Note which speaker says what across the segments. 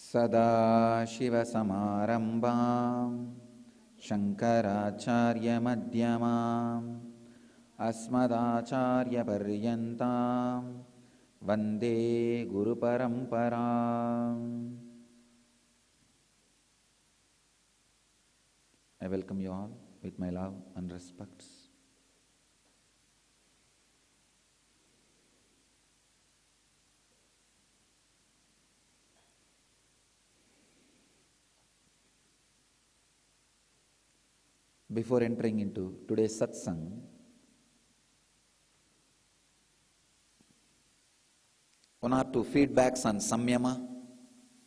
Speaker 1: सदाशिवसमारम्भां शङ्कराचार्यमध्यमाम् अस्मदाचार्यपर्यन्तां वन्दे गुरुपरम्पराम्. I welcome you all with my love and respects. Before entering into today's satsang, one or two feedbacks on Samyama.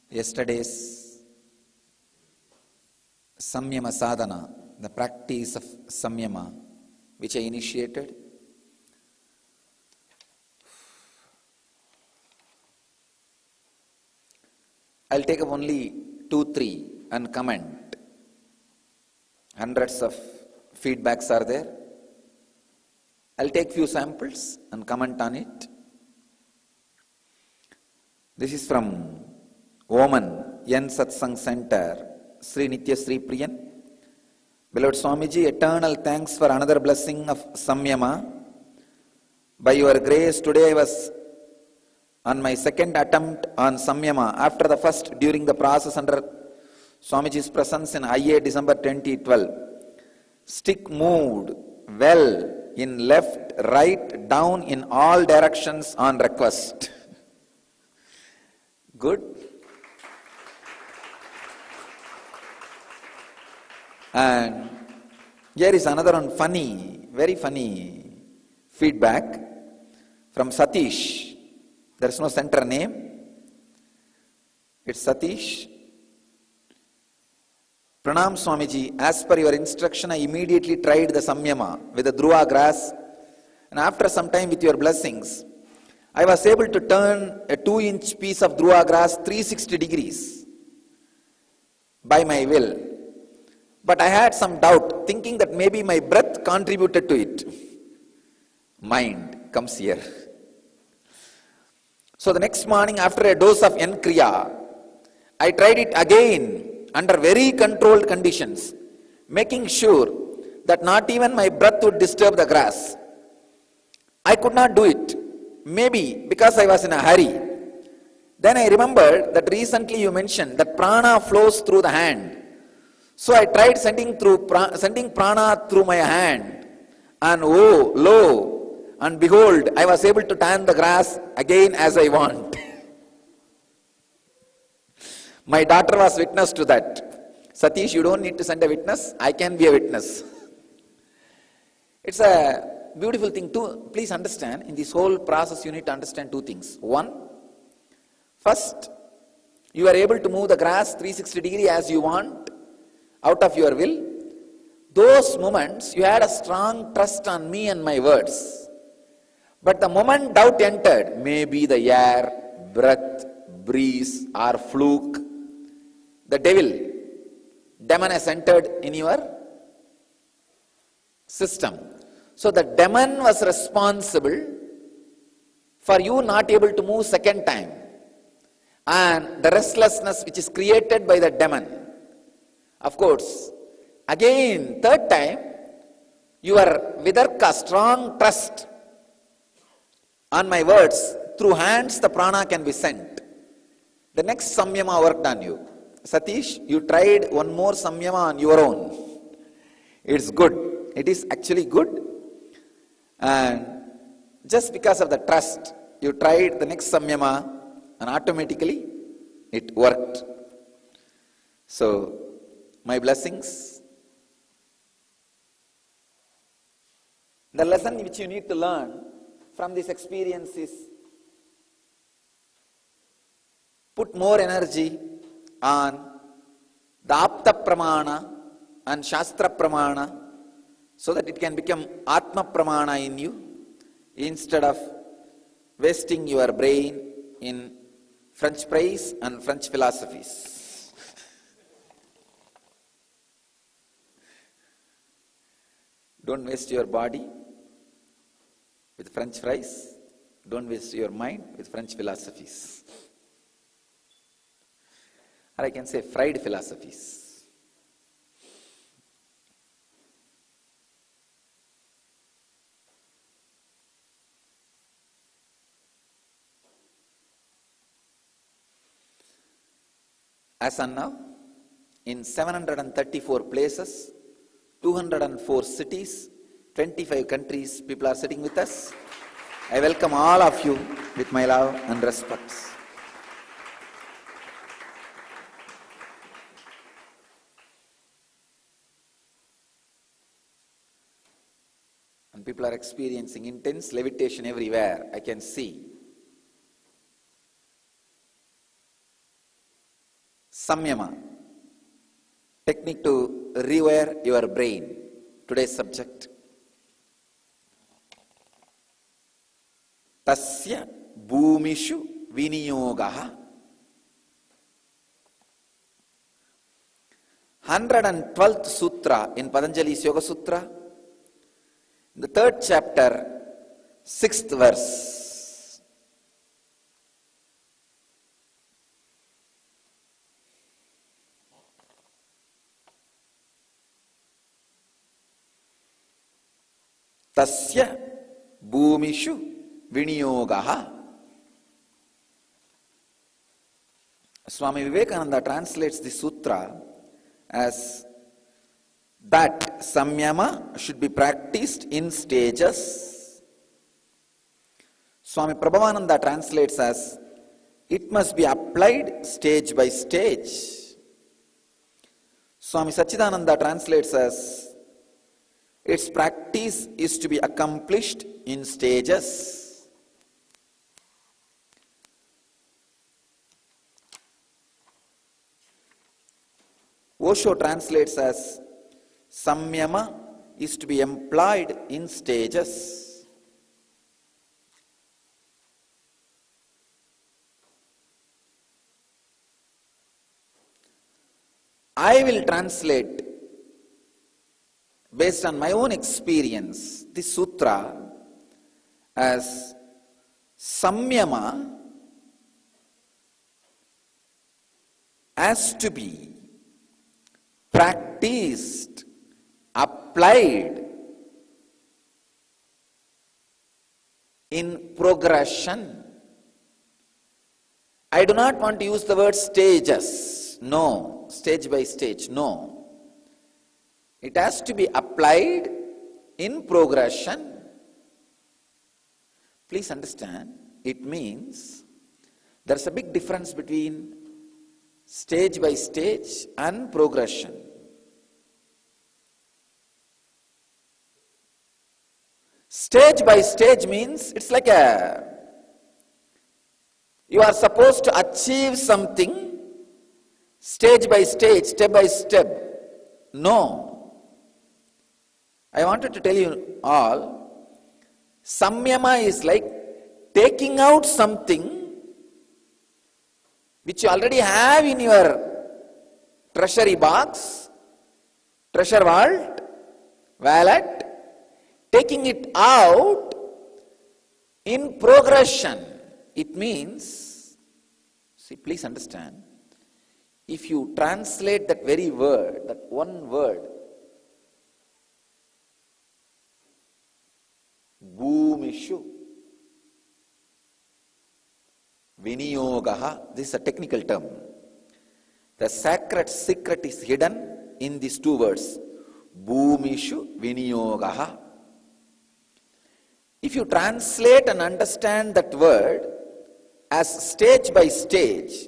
Speaker 1: Yesterday's Samyama sadhana, the practice of Samyama, which I initiated. I'll take up only 2-3 and comment. Hundreds of feedbacks are there. I'll take few samples and comment on it. This is from Oman, Yen Satsang Center, Sri Nitya Sri Priyan. Beloved Swamiji, eternal thanks for another blessing of Samyama. By your grace, today I was on my second attempt on Samyama. After the first, during the process under Swamiji's presence in IA December 2012. Stick moved well in left, right, down in all directions on request. Good. And here is another one, funny, very funny feedback from Satish. There is no center name. It's Satish. Pranam Swamiji, as per your instruction, I immediately tried the Samyama with the Dhruva grass, and after some time with your blessings, I was able to turn a 2-inch piece of Dhruva grass 360 degrees by my will. But I had some doubt, thinking that maybe my breath contributed to it. Mind comes here. So the next morning, after a dose of N-Kriya, I tried it again under very controlled conditions, making sure that not even my breath would disturb the grass. I could not do it, maybe because I was in a hurry. Then I remembered that recently you mentioned that prana flows through the hand. So I tried sending prana through my hand, and oh, lo, and behold, I was able to turn the grass again as I want. My daughter was witness to that. Satish, you don't need to send a witness. I can be a witness. It's a beautiful thing too. Please understand, in this whole process you need to understand two things. One, first, you are able to move the grass 360 degrees as you want, out of your will. Those moments, you had a strong trust on me and my words. But the moment doubt entered, maybe the air, breath, breeze, or fluke, the demon has entered in your system. So the demon was responsible for you not able to move second time, and the restlessness which is created by the demon. Of course, again, third time, your vidarka, strong trust on my words, through hands the prana can be sent. The next Samyama worked on you. Satish, you tried one more Samyama on your own. It's good. It is actually good. And just because of the trust, you tried the next Samyama and automatically it worked. So, my blessings. The lesson which you need to learn from this experience is put more energy on the Apta Pramana and Shastra Pramana so that it can become Atma Pramana in you, instead of wasting your brain in French praise and French philosophies. Don't waste your body with French fries. Don't waste your mind with French philosophies. or I can say fried philosophies. As on now, in 734 places, 204 cities, 25 countries, people are sitting with us. I welcome all of you with my love and respect. And people are experiencing intense levitation everywhere, I can see. Samyama, technique to rewire your brain. Today's subject. Tasya bhumishu viniyogaha. 112th sutra in Patanjali's Yoga Sutra, the 3rd chapter, 6th verse. Tasya bhumishu viniyogaha. Swami Vivekananda translates the sutra as that samyama should be practiced in stages. Swami Prabhavananda translates as it must be applied stage by stage. Swami Sachidananda translates as its practice is to be accomplished in stages. Osho translates as samyama is to be employed in stages. I will translate, based on my own experience, this sutra as samyama has to be practiced, applied in progression. I do not want to use the word stages. No, stage by stage, no. It has to be applied in progression. Please understand, it means there's a big difference between stage by stage and progression. Stage by stage means it's like you are supposed to achieve something stage by stage, step by step. No. I wanted to tell you all, samyama is like taking out something which you already have in your treasury box, treasure vault, wallet, taking it out in progression. It means, see, please understand, if you translate that very word, that one word, bhumishu viniyogaha, this is a technical term. The sacred secret is hidden in these two words, bhumishu viniyogaha. If you translate and understand that word as stage by stage,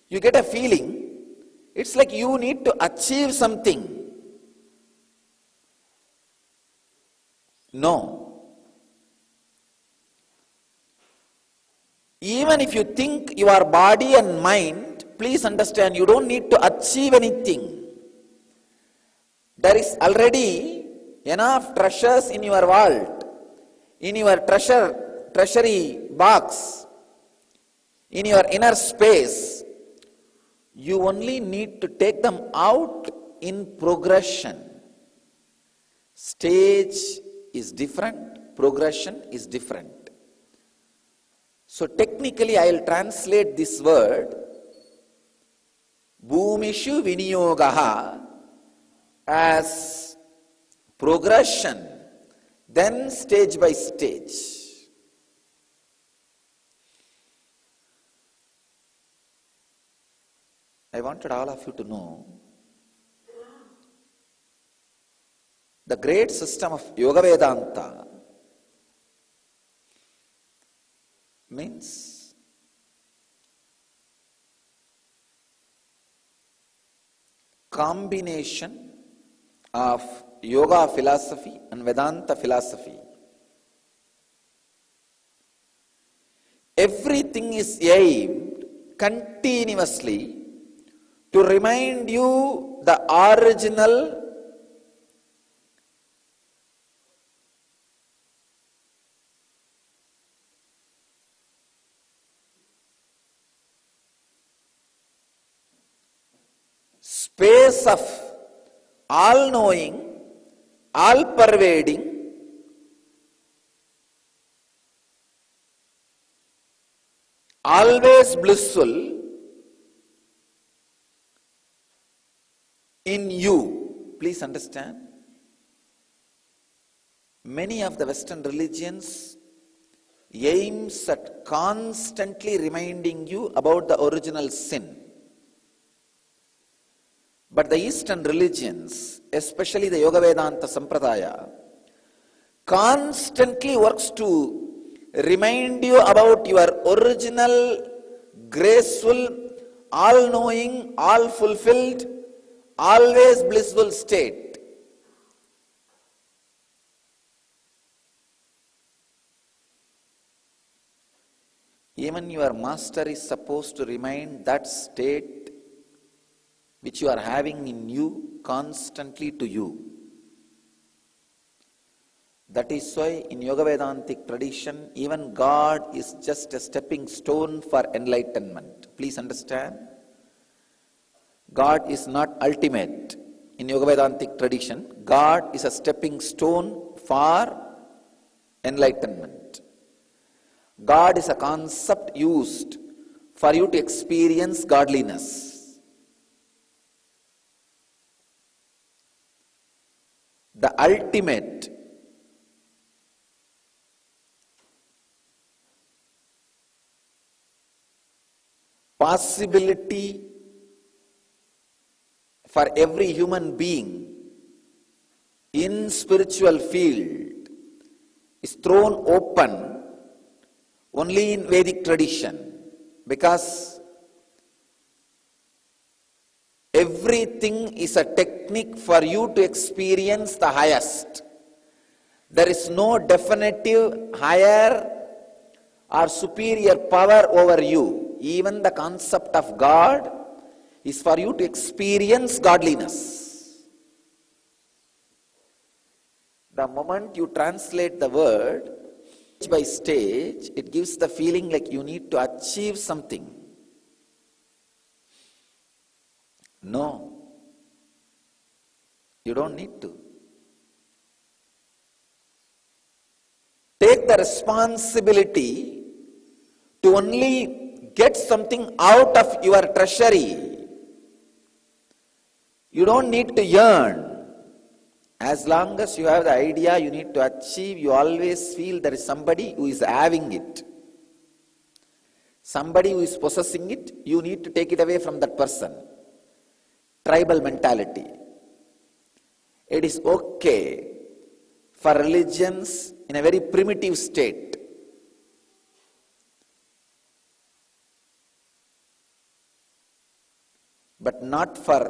Speaker 1: you get a feeling, it's like you need to achieve something. No. Even if you think your body and mind, please understand, you don't need to achieve anything. There is already enough treasures in your vault, in your treasury box, in your inner space. You only need to take them out in progression. Stage is different, progression is different. So technically I will translate this word Bhumishu Viniyogaha as progression, then stage by stage. I wanted all of you to know the great system of Yoga Vedanta means combination of yoga philosophy and Vedanta philosophy. Everything is aimed continuously to remind you the original space of all-knowing, all-pervading, always blissful in you. Please understand, many of the Western religions aims at constantly reminding you about the original sin. But the Eastern religions, especially the Yoga Vedanta Sampradaya, constantly works to remind you about your original, graceful, all-knowing, all-fulfilled, always blissful state. Even your master is supposed to remind that state which you are having in you constantly to you. That is why in Yoga Vedantic tradition, even God is just a stepping stone for enlightenment. Please understand, God is not ultimate. In Yoga Vedantic tradition, God is a stepping stone for enlightenment. God is a concept used for you to experience godliness. The ultimate possibility for every human being in spiritual field is thrown open only in Vedic tradition, because everything is a technique for you to experience the highest. There is no definitive higher or superior power over you. Even the concept of God is for you to experience godliness. The moment you translate the word stage by stage, it gives the feeling like you need to achieve something. No, you don't need to. Take the responsibility to only get something out of your treasury. You don't need to yearn. As long as you have the idea you need to achieve, you always feel there is somebody who is having it. Somebody who is possessing it, you need to take it away from that person. Tribal mentality. It is okay for religions in a very primitive state but not for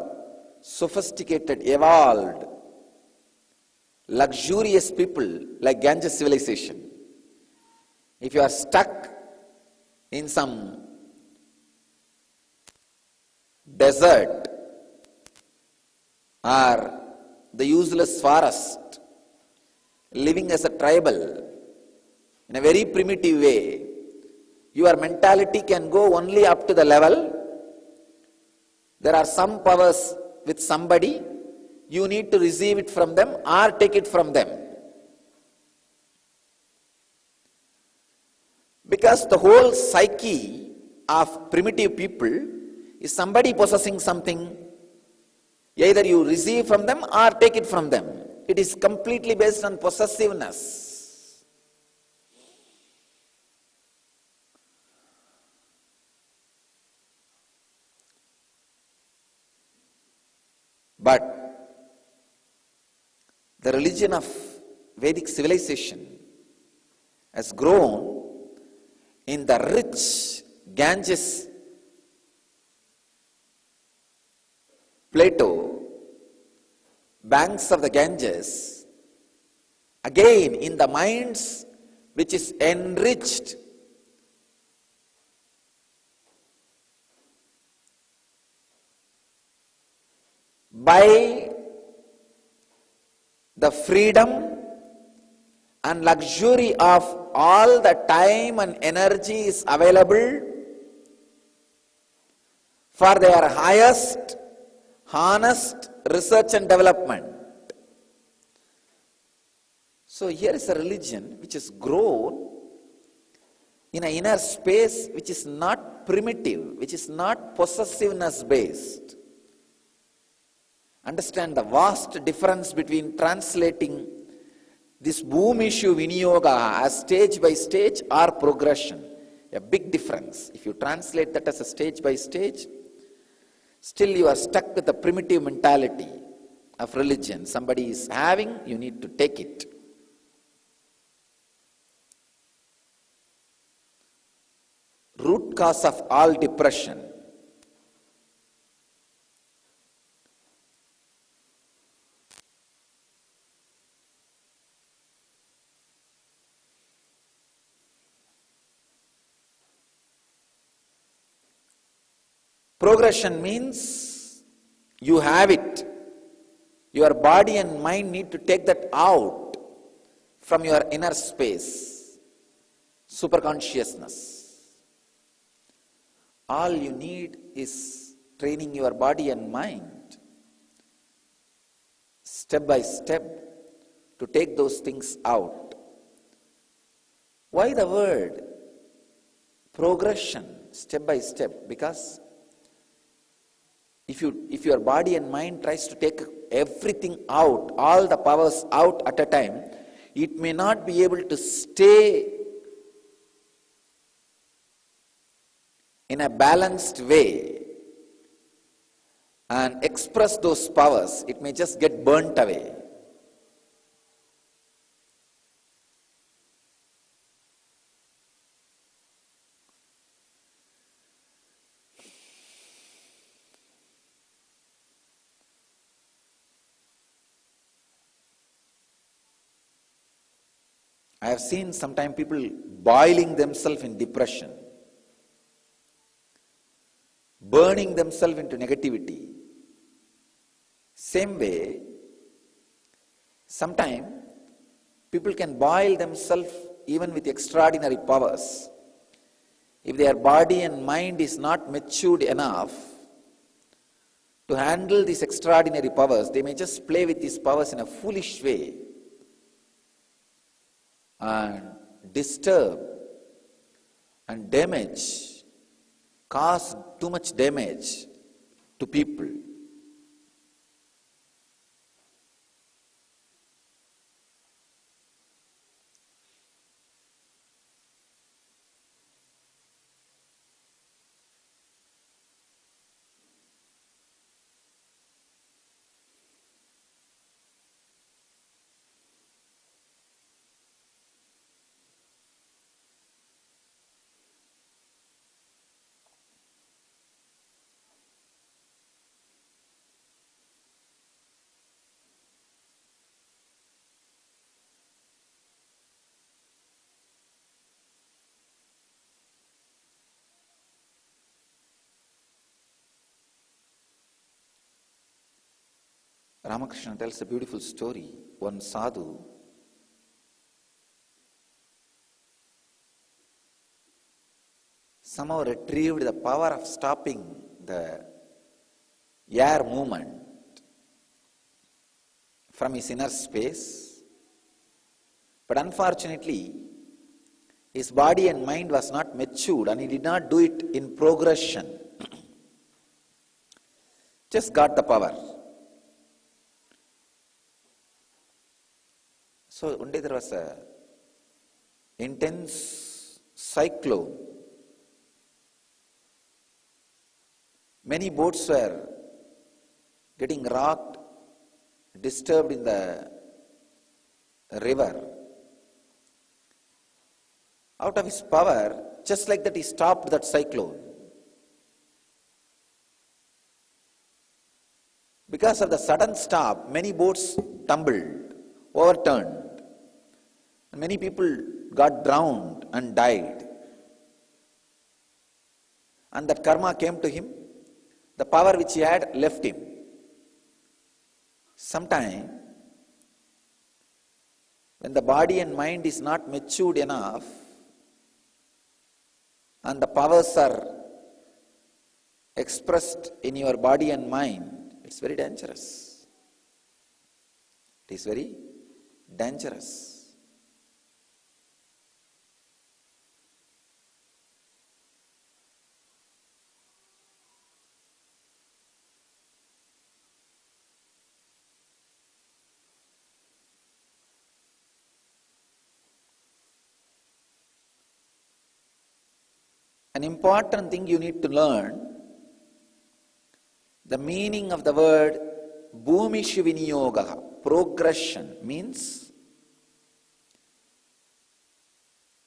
Speaker 1: sophisticated, evolved, luxurious people like Ganges civilization. If you are stuck in some desert or the useless forest, living as a tribal in a very primitive way, your mentality can go only up to the level. There are some powers with somebody, you need to receive it from them or take it from them. Because the whole psyche of primitive people Is somebody possessing something? Either you receive from them or take it from them. It is completely based on possessiveness. But the religion of Vedic civilization has grown in the rich Ganges Plateau, banks of the Ganges, again in the minds which is enriched by the freedom and luxury of all the time and energy is available for their highest, honest research and development. So here is a religion which has grown in an inner space which is not primitive, which is not possessiveness based. Understand the vast difference between translating this Bhumishu Viniyoga as stage by stage or progression. A big difference. If you translate that as a stage by stage, still you are stuck with the primitive mentality of religion. Somebody is having, you need to take it. Root cause of all depression. Progression means you have it. Your body and mind need to take that out from your inner space, superconsciousness. All you need is training your body and mind, step by step, to take those things out. Why the word progression, step by step? Because if your body and mind tries to take everything out, all the powers out at a time, it may not be able to stay in a balanced way and express those powers. It may just get burnt away. I have seen sometimes people boiling themselves in depression, burning themselves into negativity. Same way, sometimes people can boil themselves even with extraordinary powers. If their body and mind is not matured enough to handle these extraordinary powers, they may just play with these powers in a foolish way and disturb and damage, cause too much damage to people. Ramakrishna tells a beautiful story. One sadhu somehow retrieved the power of stopping the air movement from his inner space. But unfortunately, his body and mind was not matured and he did not do it in progression. just got the power. So one day there was a intense cyclone. Many boats were getting rocked, disturbed in the river. Out of his power, just like that, he stopped that cyclone. Because of the sudden stop, many boats tumbled, overturned. And many people got drowned and died. And that karma came to him. The power which he had left him. Sometime, when the body and mind is not matured enough, and the powers are expressed in your body and mind, it's very dangerous. It is very dangerous. An important thing you need to learn, the meaning of the word Bhumishu Viniyoga, progression, means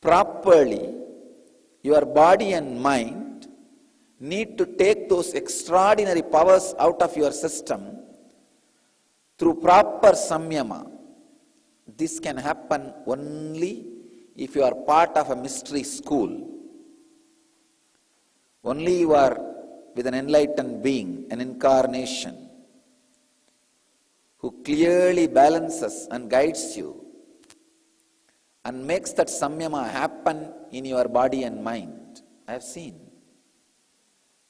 Speaker 1: properly your body and mind need to take those extraordinary powers out of your system through proper samyama. This can happen only if you are part of a mystery school. Only you are with an enlightened being, an incarnation, who clearly balances and guides you and makes that samyama happen in your body and mind. I have seen.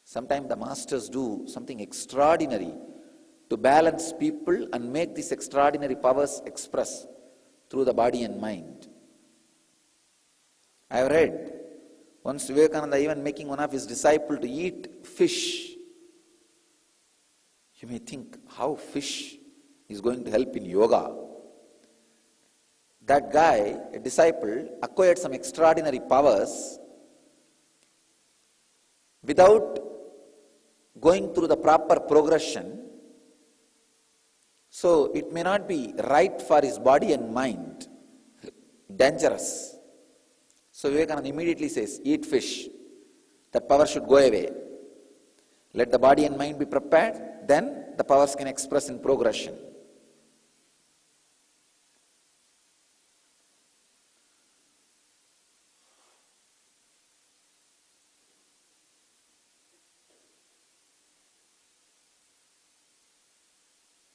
Speaker 1: Sometimes the masters do something extraordinary to balance people and make these extraordinary powers express through the body and mind. I have read once Vivekananda even making one of his disciples to eat fish. You may think how fish is going to help in yoga. That guy, a disciple, acquired some extraordinary powers without going through the proper progression. So it may not be right for his body and mind. Dangerous. So Vivekananda immediately says, eat fish. That power should go away. Let the body and mind be prepared, then the powers can express in progression.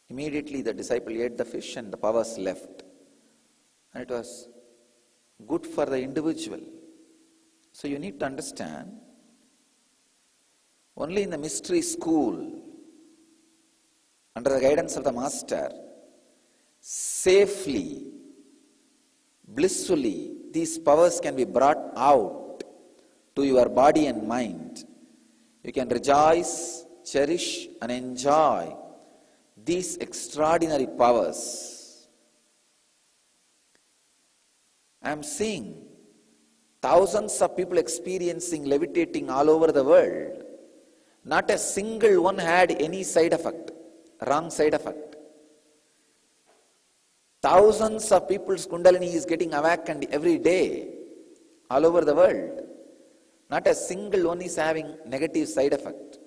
Speaker 1: Immediately the disciple ate the fish and the powers left. And it was good for the individual. So you need to understand, only in the mystery school, under the guidance of the master, safely, blissfully, these powers can be brought out to your body and mind. You can rejoice, cherish and enjoy these extraordinary powers. I am seeing thousands of people experiencing levitating all over the world. Not a single one had any side effect, wrong side effect. Thousands of people's Kundalini is getting awakened every day, all over the world. Not a single one is having negative side effect.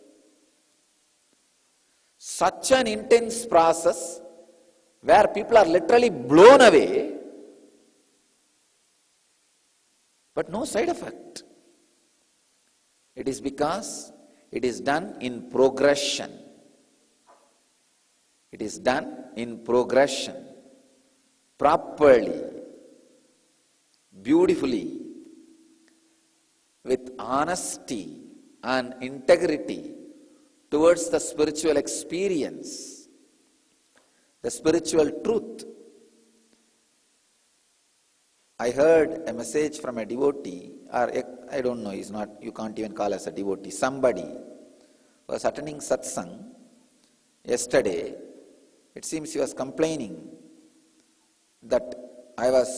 Speaker 1: Such an intense process where people are literally blown away, but no side effect. It is because it is done in progression. It is done in progression, properly, beautifully, with honesty and integrity towards the spiritual experience, the spiritual truth. I heard a message from a devotee, or I don't know, he's not, you can't even call as a devotee, somebody was attending satsang, Yesterday, it seems he was complaining that I was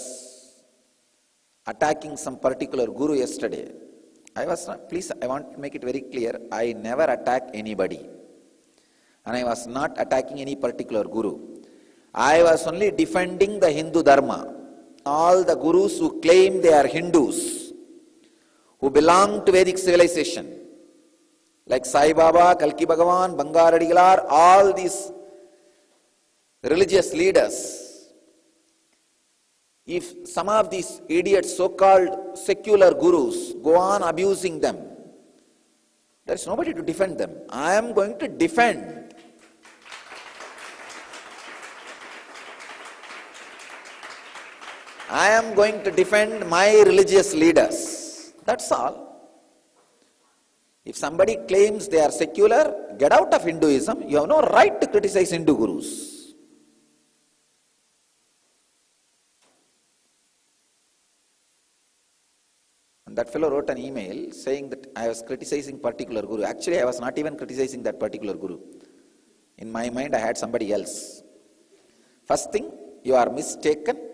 Speaker 1: attacking some particular guru yesterday. I was not, please, I want to make it very clear, I never attack anybody. And I was not attacking any particular guru. I was only defending the Hindu Dharma. All the gurus who claim they are Hindus, who belong to Vedic civilization, like Sai Baba, Kalki Bhagavan, Bangaradigalar, all these religious leaders, if some of these idiots, so-called secular gurus, go on abusing them, there is nobody to defend them. I am going to defend. I am going to defend my religious leaders. That's all. If somebody claims they are secular, get out of Hinduism. You have no right to criticize Hindu gurus. And that fellow wrote an email saying that I was criticizing particular guru. Actually, I was not even criticizing that particular guru. In my mind, I had somebody else. First thing, you are mistaken.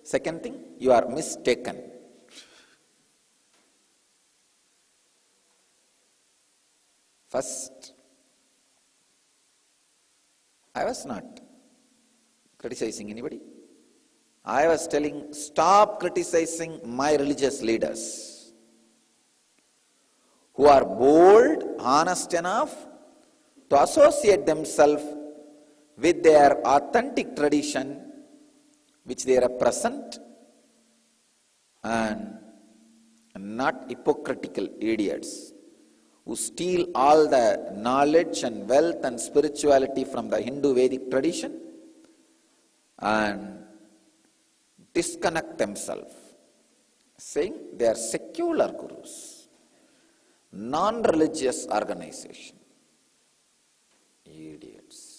Speaker 1: Second thing, you are mistaken. First, I was not criticizing anybody. I was telling, stop criticizing my religious leaders who are bold, honest enough to associate themselves with their authentic tradition which they represent, and not hypocritical idiots who steal all the knowledge and wealth and spirituality from the Hindu Vedic tradition and disconnect themselves, saying they are secular gurus, non-religious organization. Idiots.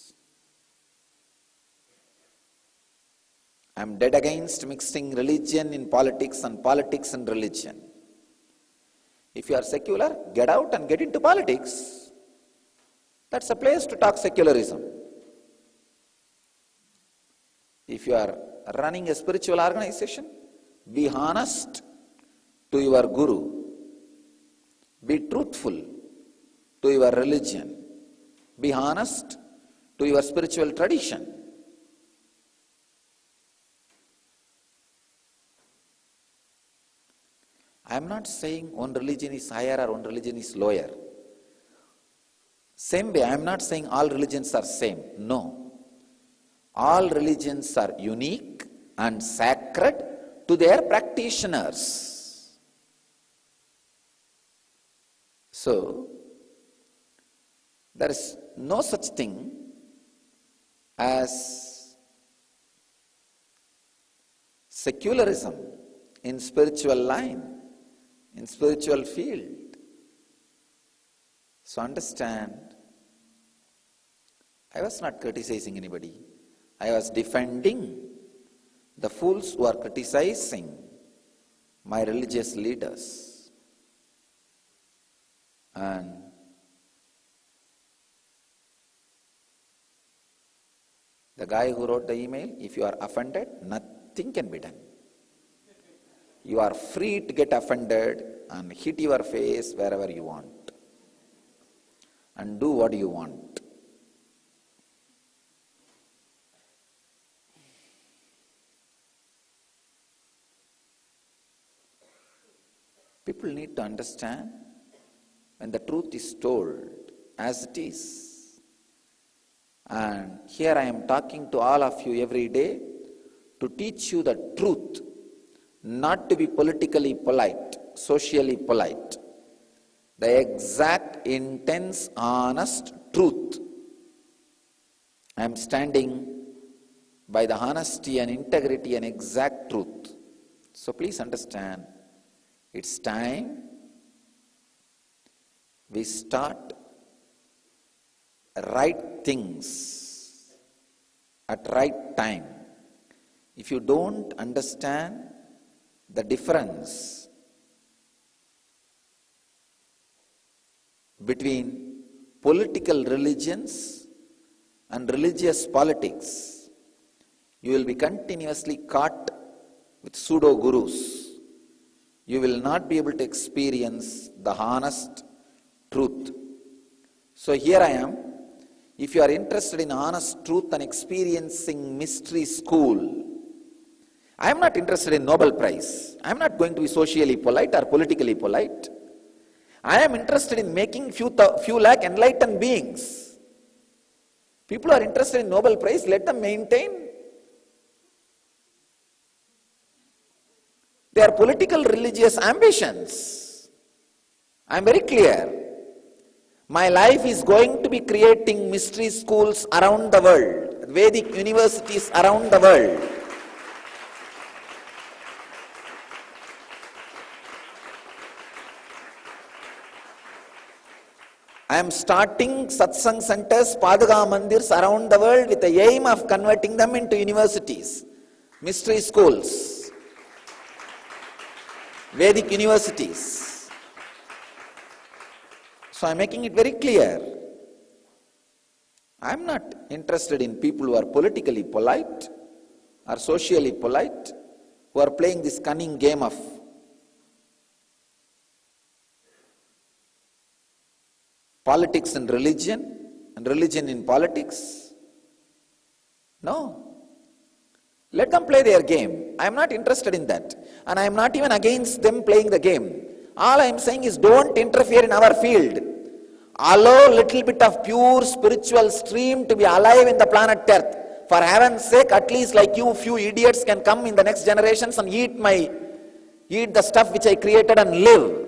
Speaker 1: I am dead against mixing religion in politics and politics in religion. If you are secular, get out and get into politics. That's a place to talk secularism. If you are running a spiritual organization, be honest to your guru. Be truthful to your religion. Be honest to your spiritual tradition. I am not saying one religion is higher or one religion is lower. Same way, I am not saying all religions are same. No. All religions are unique and sacred to their practitioners. So, there is no such thing as secularism in spiritual line, in spiritual field. So understand, I was not criticizing anybody. I was defending the fools who are criticizing my religious leaders. And the guy who wrote the email, if you are offended, nothing can be done. You are free to get offended and hit your face wherever you want and do what you want. People need to understand when the truth is told as it is. And here I am talking to all of you every day to teach you the truth. Not to be politically polite, socially polite. The exact, intense, honest truth. I am standing by the honesty and integrity and exact truth. So please understand, it's time we start right things at right time. If you don't understand the difference between political religions and religious politics, you will be continuously caught with pseudo-gurus. You will not be able to experience the honest truth. So here I am. If you are interested in honest truth and experiencing mystery school, I am not interested in Nobel Prize. I am not going to be socially polite or politically polite. I am interested in making few lakh enlightened beings. People are interested in Nobel Prize, let them maintain. They are political religious ambitions. I am very clear. My life is going to be creating mystery schools around the world, Vedic universities around the world. I am starting satsang centers, Paduka mandirs around the world with the aim of converting them into universities, mystery schools, Vedic universities. So I am making it very clear. I am not interested in people who are politically polite or socially polite, who are playing this cunning game of politics and religion in politics. No. Let them play their game. I am not interested in that. And I am not even against them playing the game. All I am saying is don't interfere in our field. Allow little bit of pure spiritual stream to be alive in the planet Earth. For heaven's sake, at least like you, few idiots can come in the next generations and eat the stuff which I created and live.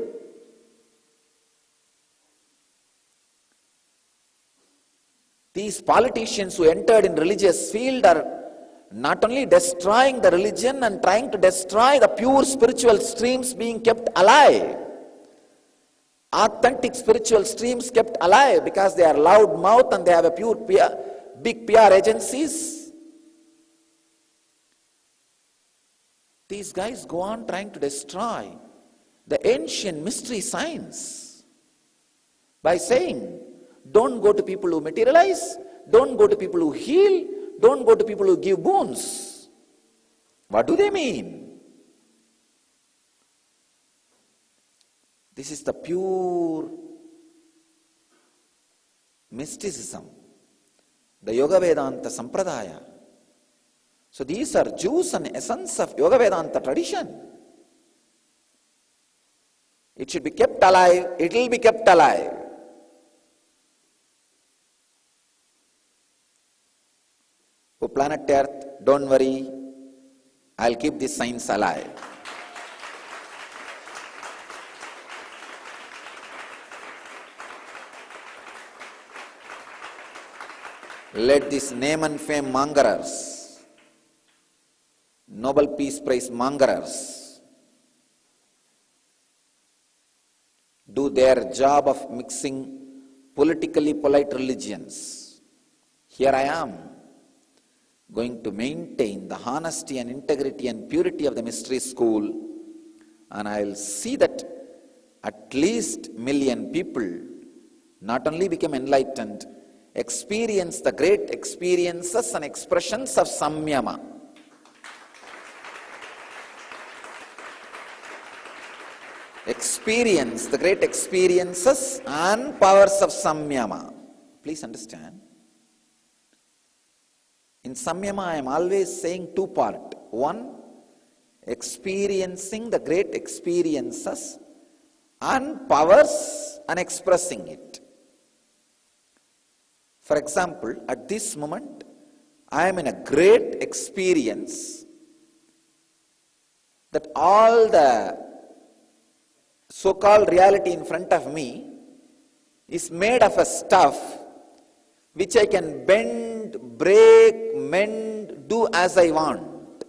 Speaker 1: These politicians who entered in religious field are not only destroying the religion and trying to destroy the pure spiritual streams being kept alive. Authentic spiritual streams kept alive because they are loud mouth and they have a big PR agencies. These guys go on trying to destroy the ancient mystery science by saying, don't go to people who materialize, don't go to people who heal, don't go to people who give boons. What do they mean? This is the pure mysticism, the Yoga Vedanta Sampradaya. So these are juice and essence of Yoga Vedanta tradition. It should be kept alive, it will be kept alive. Oh, planet Earth, don't worry, I'll keep this science alive. Let these name and fame mongerers, Nobel Peace Prize mongerers, do their job of mixing politically polite religions. Here I am, going to maintain the honesty and integrity and purity of the mystery school, and I will see that at least 1 million people not only become enlightened, experience the great experiences and expressions of samyama. Experience the great experiences and powers of samyama. Please understand. In samyama, I am always saying two parts. One, experiencing the great experiences and powers and expressing it. For example, at this moment, I am in a great experience that all the so-called reality in front of me is made of a stuff which I can bend, break, mend, do as I want.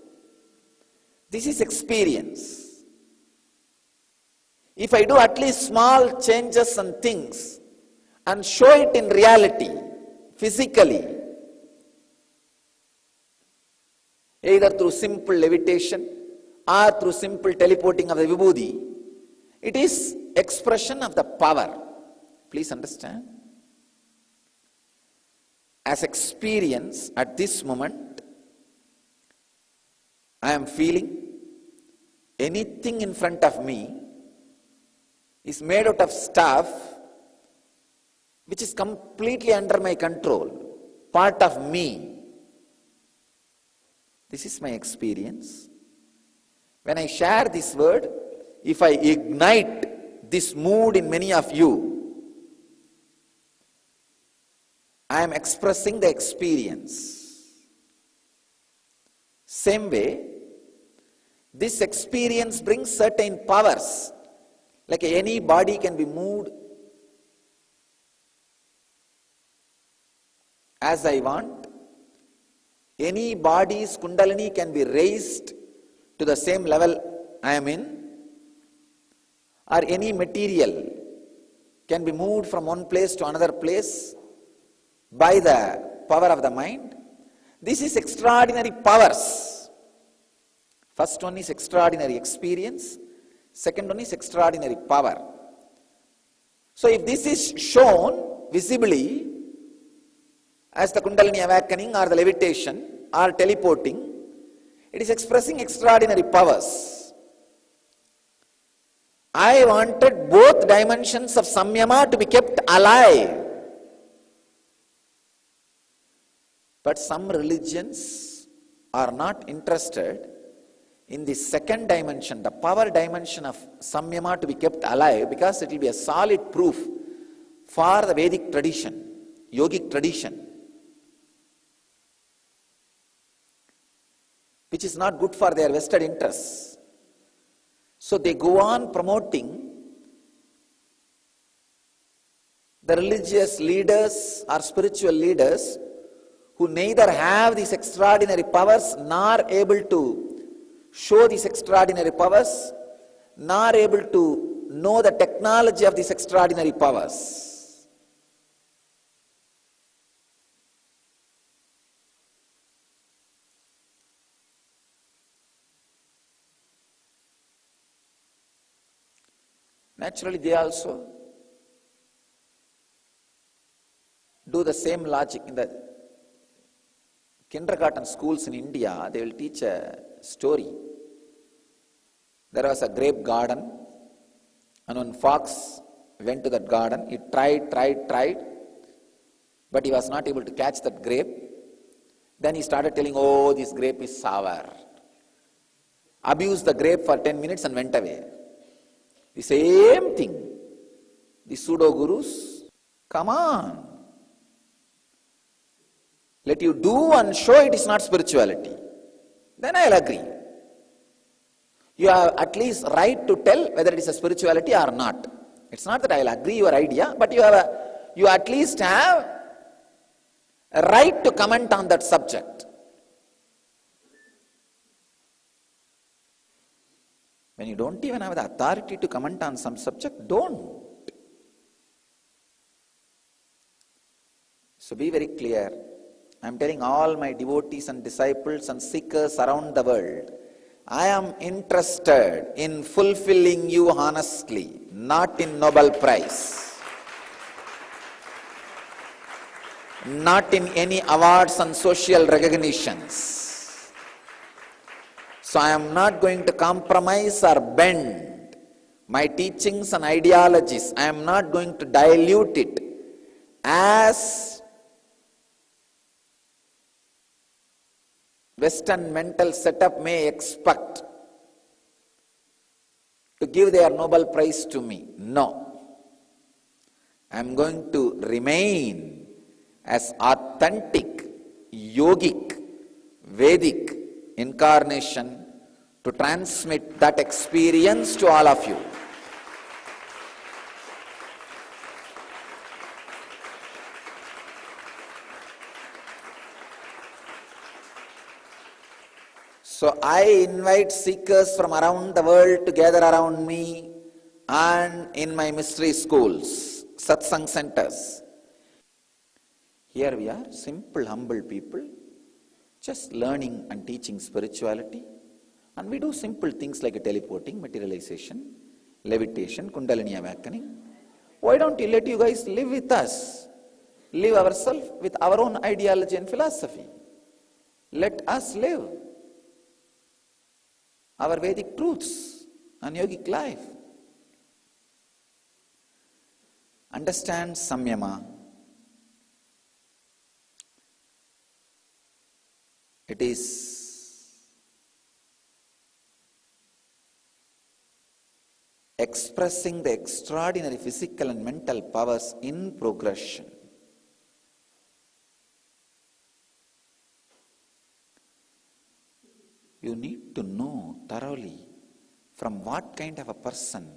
Speaker 1: This is experience. If I do at least small changes and things and show it in reality, physically, either through simple levitation or through simple teleporting of the vibhuti, it is expression of the power. Please understand. as experience at this moment, I am feeling anything in front of me is made out of stuff which is completely under my control, part of me. This is my experience. When I share this word, if I ignite this mood in many of you, I am expressing the experience. Same way, this experience brings certain powers. Like any body can be moved as I want. Any body's kundalini can be raised to the same level I am in. Or any material can be moved from one place to another place by the power of the mind. This is extraordinary powers. First one is extraordinary experience. Second one is extraordinary power. So if this is shown visibly as the Kundalini awakening or the levitation or teleporting, it is expressing extraordinary powers. I wanted both dimensions of samyama to be kept alive. But some religions are not interested in the second dimension, the power dimension of samyama to be kept alive, because it will be a solid proof for the Vedic tradition, yogic tradition, which is not good for their vested interests. So they go on promoting the religious leaders or spiritual leaders who neither have these extraordinary powers nor able to show these extraordinary powers, nor able to know the technology of these extraordinary powers. Naturally, they also do the same logic. In the kindergarten schools in India, they will teach a story. There was a grape garden, and one fox went to that garden. He tried, but he was not able to catch that grape. Then he started telling, oh, this grape is sour. Abused the grape for 10 minutes and went away. The same thing. The pseudo-gurus, come on. Let you do and show it is not spirituality. Then I'll agree. You have at least right to tell whether it is a spirituality or not. It's not that I'll agree your idea, but you at least have a right to comment on that subject. When you don't even have the authority to comment on some subject, don't. So be very clear. I'm telling all my devotees and disciples and seekers around the world, I am interested in fulfilling you honestly, not in Nobel Prize, not in any awards and social recognitions. So I am not going to compromise or bend my teachings and ideologies. I am not going to dilute it as Western mental setup may expect to give their Nobel Prize to me. No. I am going to remain as authentic, yogic, Vedic incarnation to transmit that experience to all of you. So I invite seekers from around the world to gather around me and in my mystery schools, satsang centers. Here we are, simple, humble people, just learning and teaching spirituality. And we do simple things like teleporting, materialization, levitation, kundalini awakening. Why don't you let you guys live with us? live ourselves with our own ideology and philosophy. Let us live our Vedic truths and yogic life. Understand samyama. It is expressing the extraordinary physical and mental powers in progression. You need to know thoroughly from what kind of a person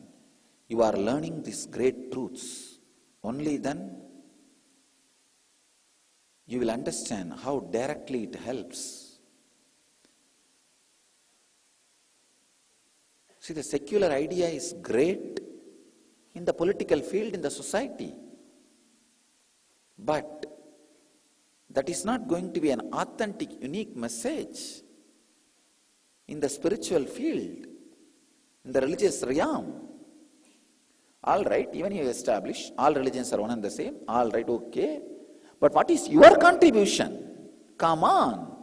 Speaker 1: you are learning these great truths. Only then you will understand how directly it helps. See, the secular idea is great in the political field, in the society. But that is not going to be an authentic, unique message in the spiritual field, in the religious realm. All right, even you establish all religions are one and the same, all right, okay. But what is your contribution? Come on.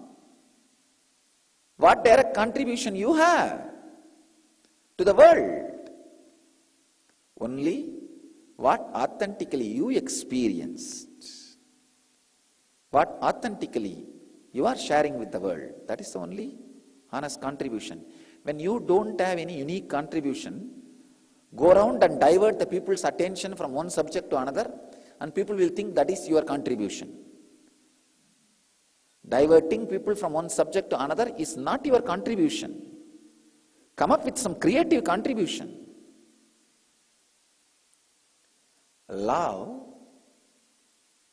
Speaker 1: What direct contribution you have to the world? Only what authentically you experienced, what authentically you are sharing with the world. That is the only honest contribution. When you don't have any unique contribution, go around and divert the people's attention from one subject to another, and people will think that is your contribution. Diverting people from one subject to another is not your contribution. Come up with some creative contribution. Love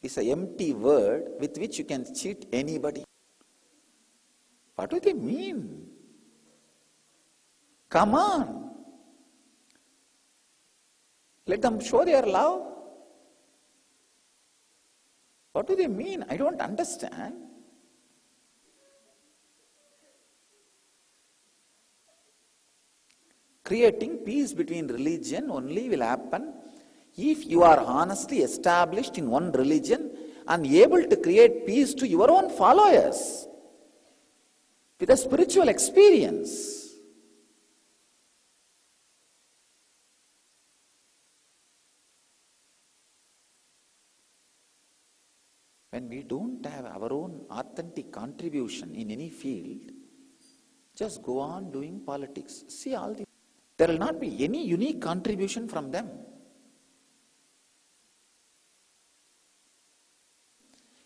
Speaker 1: is an empty word with which you can cheat anybody. What do they mean? Come on. Let them show their love. What do they mean? I don't understand. Creating peace between religion only will happen if you are honestly established in one religion and able to create peace to your own followers with a spiritual experience. When we don't have our own authentic contribution in any field, just go on doing politics. See all the... There will not be any unique contribution from them.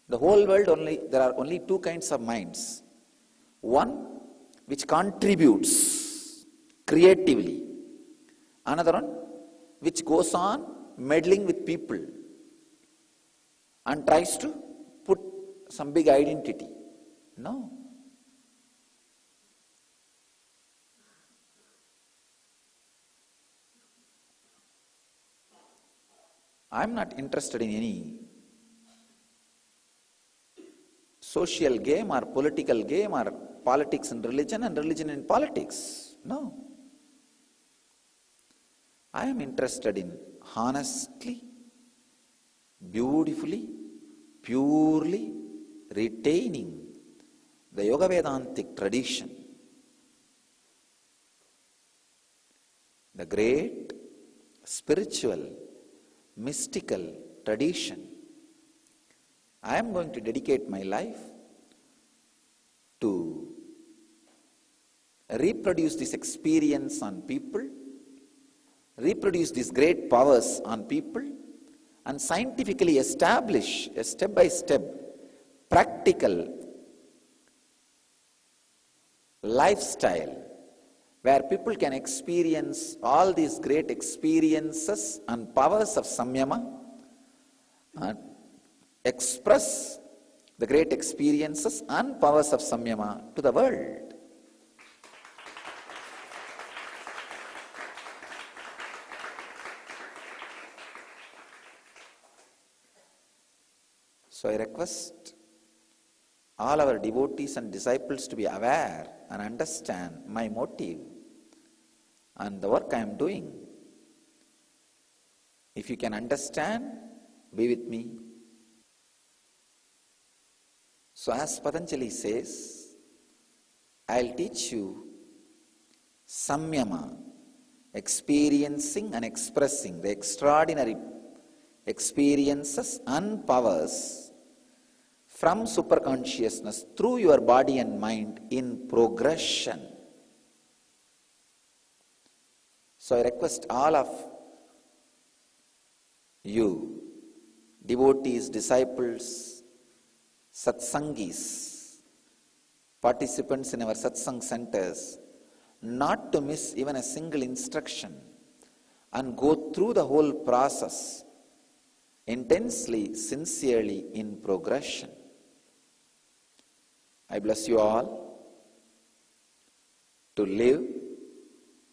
Speaker 1: The whole world there are only two kinds of minds. One which contributes creatively. Another one which goes on meddling with people and tries to put some big identity. No. I'm not interested in any social game or political game or politics and religion in politics. No. I am interested in honestly, beautifully, purely retaining the Yoga Vedantic tradition, the great spiritual, mystical tradition. I am going to dedicate my life to reproduce this experience on people, reproduce these great powers on people, and scientifically establish a step-by-step practical lifestyle where people can experience all these great experiences and powers of samyama and express the great experiences and powers of samyama to the world. So I request all our devotees and disciples to be aware and understand my motive and the work I am doing. If you can understand, be with me. So as Patanjali says, I'll teach you samyama, experiencing and expressing the extraordinary experiences and powers from superconsciousness through your body and mind in progression. So I request all of you, devotees, disciples, satsangis, participants in our satsang centers, not to miss even a single instruction and go through the whole process intensely, sincerely in progression. I bless you all to live,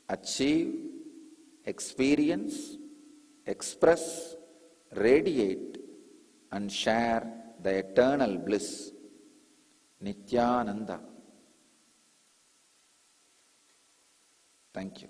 Speaker 1: achieve, experience, express, radiate and share the eternal bliss, Nityananda. Thank you.